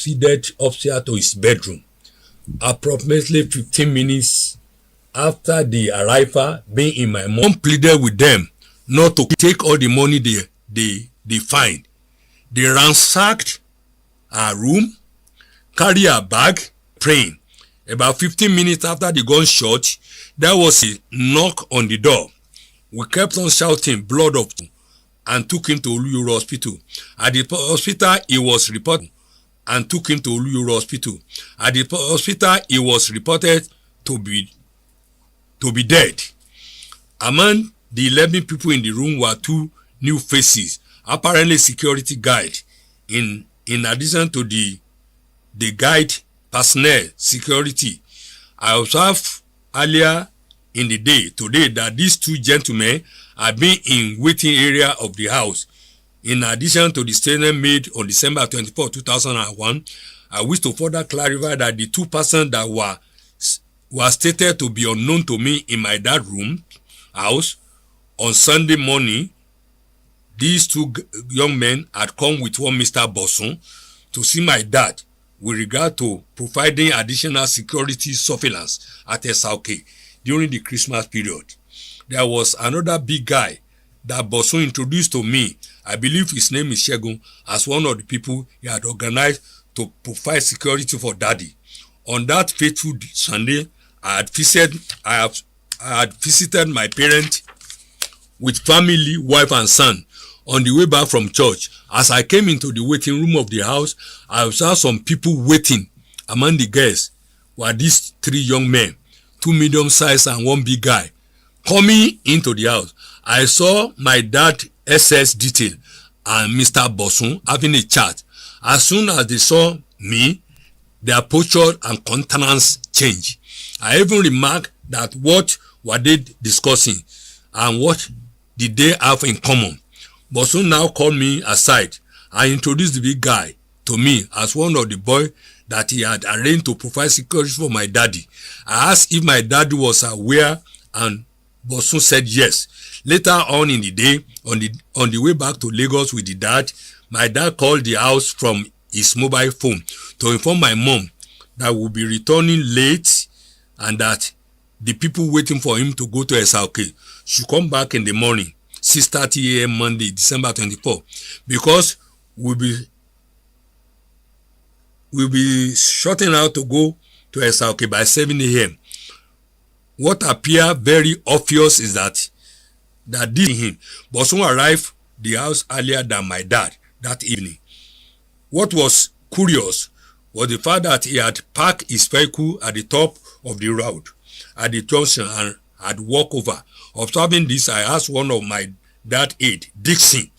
proceeded upstairs to his bedroom. Approximately 15 minutes after the arrival, being in my mom pleaded with them not to take all the money they find. They ransacked her room, carry her bag, praying. About 15 minutes after the gunshot, there was a knock on the door. We kept on shouting blood of and took him to Oluyoro Hospital. At the hospital, he was reported and took him to Oluyoro Hospital. At the hospital, he was reported to be dead. Among the 11 people in the room were 2 new faces, apparently security guard. In addition to the guide personnel security, I observed earlier in the day today that these 2 gentlemen had been in waiting area of the house. In addition to the statement made on December 24, 2001, I wish to further clarify that the 2 persons that were stated to be unknown to me in my dad's room house on Sunday morning, these 2 young men had come with one Mr. Bosun to see my dad with regard to providing additional security surveillance at SRK during the Christmas period. There was another big guy that Bosun introduced to me. I believe his name is Shegun, as one of the people he had organized to provide security for daddy. On that fateful Sunday, I had visited my parents with family, wife and son on the way back from church. As I came into the waiting room of the house, I saw some people waiting. Among the guests were these 3 young men, 2 medium sized and 1 big guy. Coming into the house, I saw my dad SS detail and Mr. Bosun having a chat. As soon as they saw me, their posture and countenance changed. I even remarked that what were they discussing and what did they have in common. Bosun now called me aside and introduced the big guy to me as one of the boys that he had arranged to provide security for my daddy. I asked if my daddy was aware and Bosun said yes. Later on in the day, on the way back to Lagos with the dad, my dad called the house from his mobile phone to inform my mom that we'll be returning late and that the people waiting for him to go to SRK should come back in the morning, 6:30 a.m. Monday, December 24, because we'll be shutting out to go to SRK by 7 a.m. What appeared very obvious is that this him, but soon arrived the house earlier than my dad that evening. What was curious was the fact that he had parked his vehicle at the top of the road at the junction and had walked over. Observing this, I asked one of my dad's aides, Dixon,